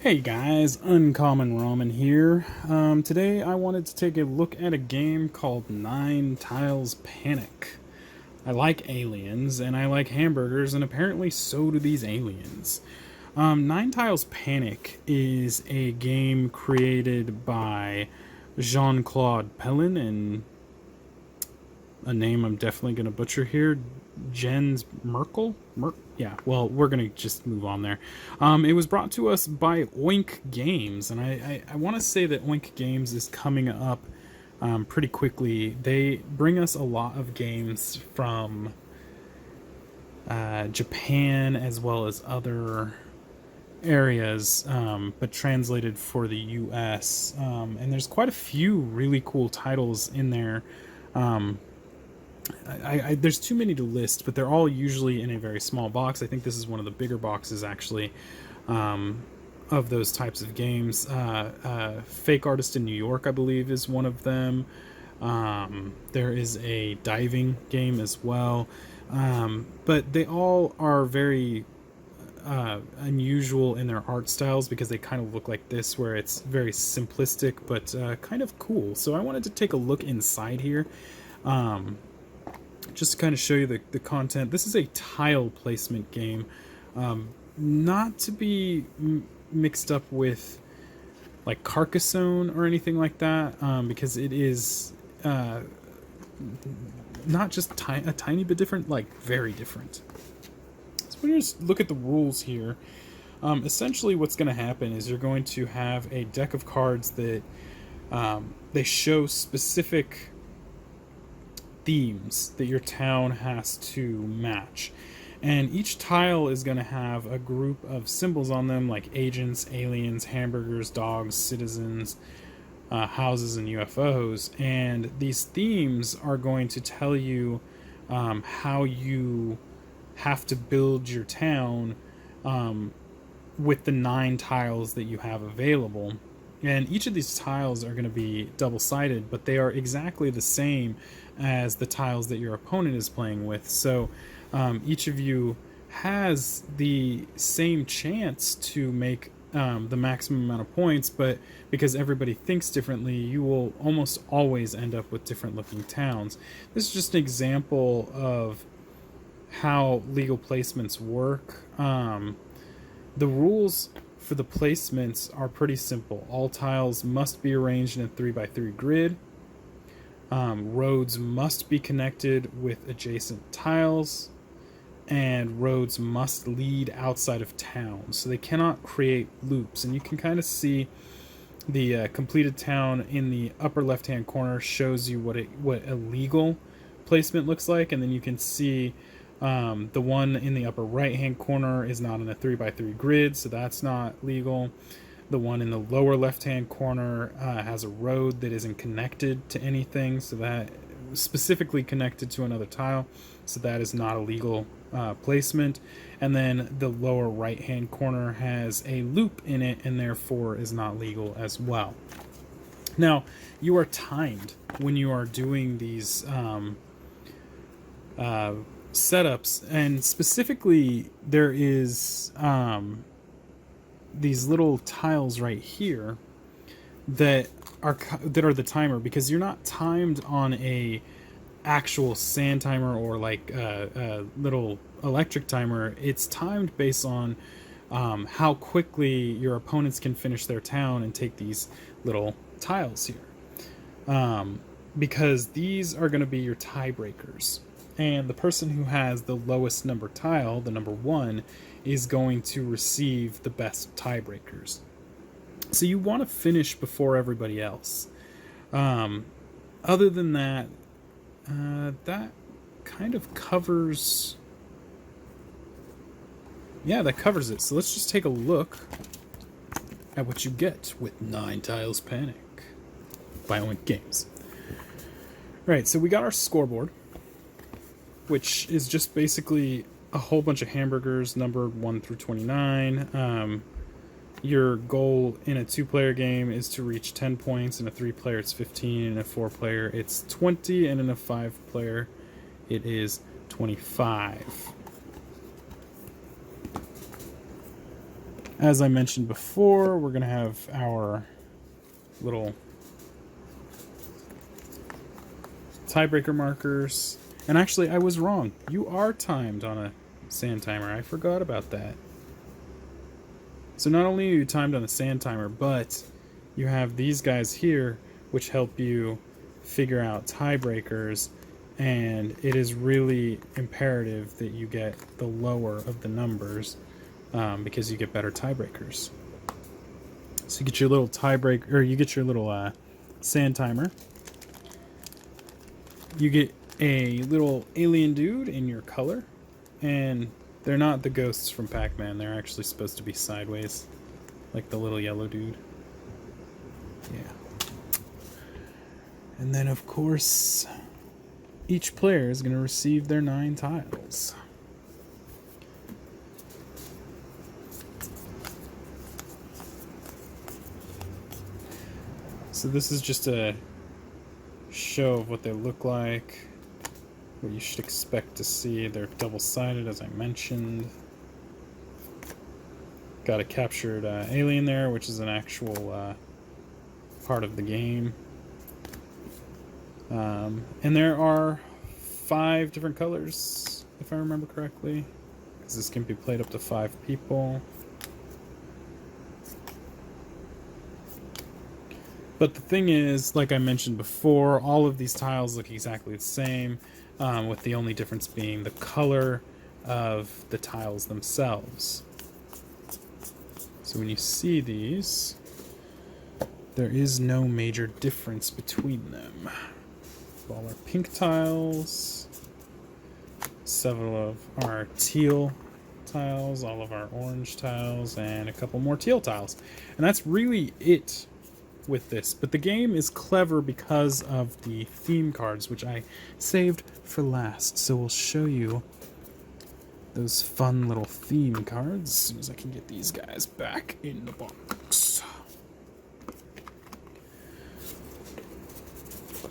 Hey guys, Uncommon Ramen here. Today I wanted to take a look at a game called Nine Tiles Panic. I like aliens and I like hamburgers, and apparently so do these aliens. Nine Tiles Panic is a game created by Jean-Claude Pellin and a name I'm definitely going to butcher here. Jens Merkel? Yeah, well, we're going to just move on there. It was brought to us by Oink Games, and I want to say that Oink Games is coming up pretty quickly. They bring us a lot of games from Japan as well as other areas, but translated for the US. And there's quite a few really cool titles in there. There's too many to list, but they're all usually in a very small box. I think this is one of the bigger boxes, actually, of those types of games. Fake Artist in New York, I believe, is one of them. There is a diving game as well. But they all are very unusual in their art styles because they kind of look like this, where it's very simplistic but kind of cool. So I wanted to take a look inside here. Just to kind of show you the content. This is a tile placement game, not to be mixed up with like Carcassonne or anything like that, because it is not just a tiny bit different, like very different. So when you just look at the rules here, essentially what's going to happen is you're going to have a deck of cards that they show specific themes that your town has to match, and each tile is going to have a group of symbols on them, like agents, aliens, hamburgers, dogs, citizens, houses, and UFOs. And these themes are going to tell you how you have to build your town with the 9 tiles that you have available. And each of these tiles are going to be double-sided, but they are exactly the same as the tiles that your opponent is playing with. So each of you has the same chance to make the maximum amount of points, but because everybody thinks differently, you will almost always end up with different looking towns. This is just an example of how legal placements work. The rules for the placements are pretty simple. All tiles must be arranged in a 3x3 grid. Roads must be connected with adjacent tiles, and roads must lead outside of town, so they cannot create loops. And you can kind of see the completed town in the upper left hand corner shows you what a legal placement looks like, and then you can see the one in the upper right hand corner is not in a 3x3 grid, so that's not legal. The one in the lower left-hand corner has a road that isn't connected to anything, so that specifically connected to another tile, so that is not a legal placement. And then the lower right-hand corner has a loop in it, and therefore is not legal as well. Now, you are timed when you are doing these setups, and specifically there is these little tiles right here that are the timer, because you're not timed on a actual sand timer or like a little electric timer. It's timed based on how quickly your opponents can finish their town and take these little tiles here, because these are going to be your tiebreakers, and the person who has the lowest number tile, the number 1, is going to receive the best tiebreakers. So you want to finish before everybody else. Other than that, that kind of covers... yeah, that covers it. So let's just take a look at what you get with 9 Tiles Panic by Oink Games. Right, so we got our scoreboard, which is just basically a whole bunch of hamburgers numbered 1 through 29. Your goal in a 2-player game is to reach 10 points. In a 3-player, it's 15. In a 4-player, it's 20. And in a 5-player, it is 25. As I mentioned before, we're going to have our little tiebreaker markers. And actually, I was wrong. You are timed on a sand timer. I forgot about that. So not only are you timed on a sand timer, but you have these guys here, which help you figure out tiebreakers. And it is really imperative that you get the lower of the numbers because you get better tiebreakers. So you get your little tiebreaker, or you get your little sand timer. You get a little alien dude in your color, and they're not the ghosts from Pac-Man. They're actually supposed to be sideways, like the little yellow dude. Yeah. And then, of course, each player is going to receive their 9 tiles. So this is just a show of what they look like, what you should expect to see. They're double-sided, as I mentioned. Got a captured alien there, which is an actual part of the game. And there are 5 different colors, if I remember correctly, because this can be played up to 5 people. But the thing is, like I mentioned before, all of these tiles look exactly the same, with the only difference being the color of the tiles themselves. So when you see these, there is no major difference between them. All our pink tiles, several of our teal tiles, all of our orange tiles, and a couple more teal tiles. And that's really it with this. But the game is clever because of the theme cards, which I saved for last. So we'll show you those fun little theme cards as soon as I can get these guys back in the box.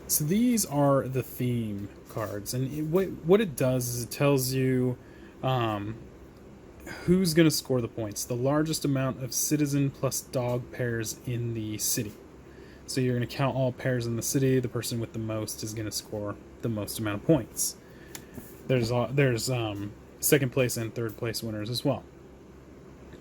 So these are the theme cards, and what it does is it tells you who's going to score the points. The largest amount of citizen plus dog pairs in the city. So you're going to count all pairs in the city. The person with the most is going to score the most amount of points. There's second place and third place winners as well.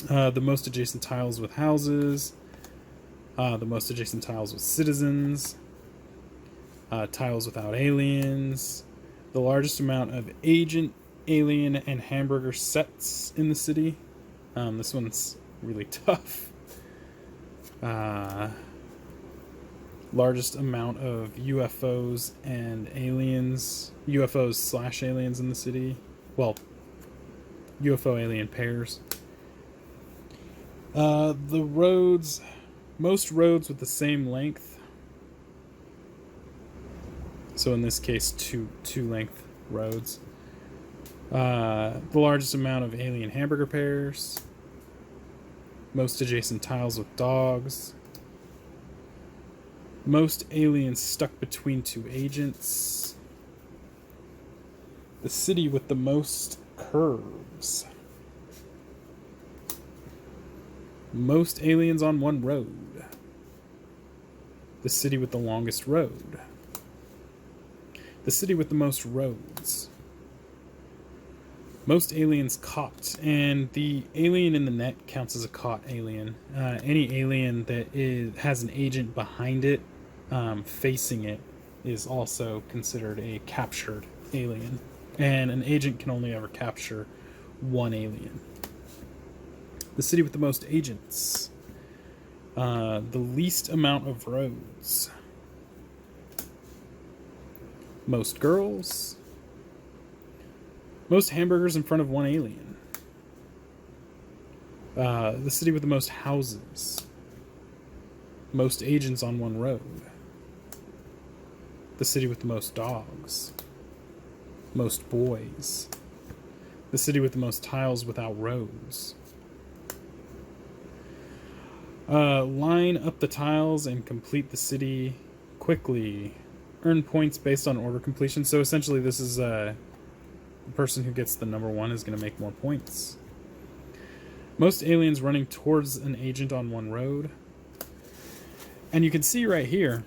The most adjacent tiles with houses. The most adjacent tiles with citizens. Tiles without aliens. The largest amount of agent, alien, and hamburger sets in the city. This one's really tough. Largest amount of UFOs and aliens. UFOs / aliens in the city. Well, UFO alien pairs. The roads. Most roads with the same length. So in this case, two length roads. The largest amount of alien hamburger pairs. Most adjacent tiles with dogs. Most aliens stuck between 2 agents. The city with the most curves. Most aliens on 1 road. The city with the longest road. The city with the most roads. Most aliens caught, and the alien in the net counts as a caught alien. Any alien that has an agent behind it, facing it, is also considered a captured alien. And an agent can only ever capture 1 alien. The city with the most agents. The least amount of roads. Most girls. Most hamburgers in front of 1 alien. The city with the most houses. Most agents on 1 road. The city with the most dogs. Most boys. The city with the most tiles without roads. Line up the tiles and complete the city quickly. Earn points based on order completion. So essentially this is the person who gets the number 1 is going to make more points. Most aliens running towards an agent on one road. And you can see right here,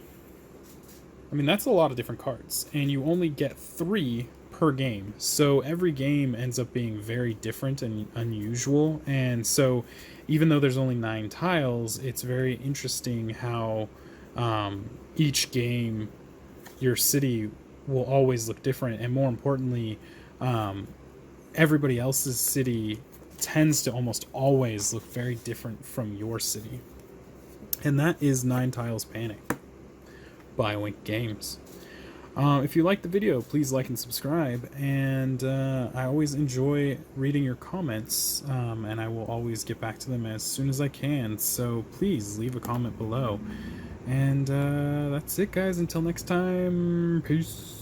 I mean, that's a lot of different cards, and you only get 3 per game. So every game ends up being very different and unusual. And so even though there's only 9 tiles, it's very interesting how each game, your city will always look different. And more importantly, everybody else's city tends to almost always look very different from your city. And that is 9 Tiles Panic by Wink Games. If you liked the video, please like and subscribe, and I always enjoy reading your comments, and I will always get back to them as soon as I can, so please leave a comment below. And that's it, guys. Until next time, peace.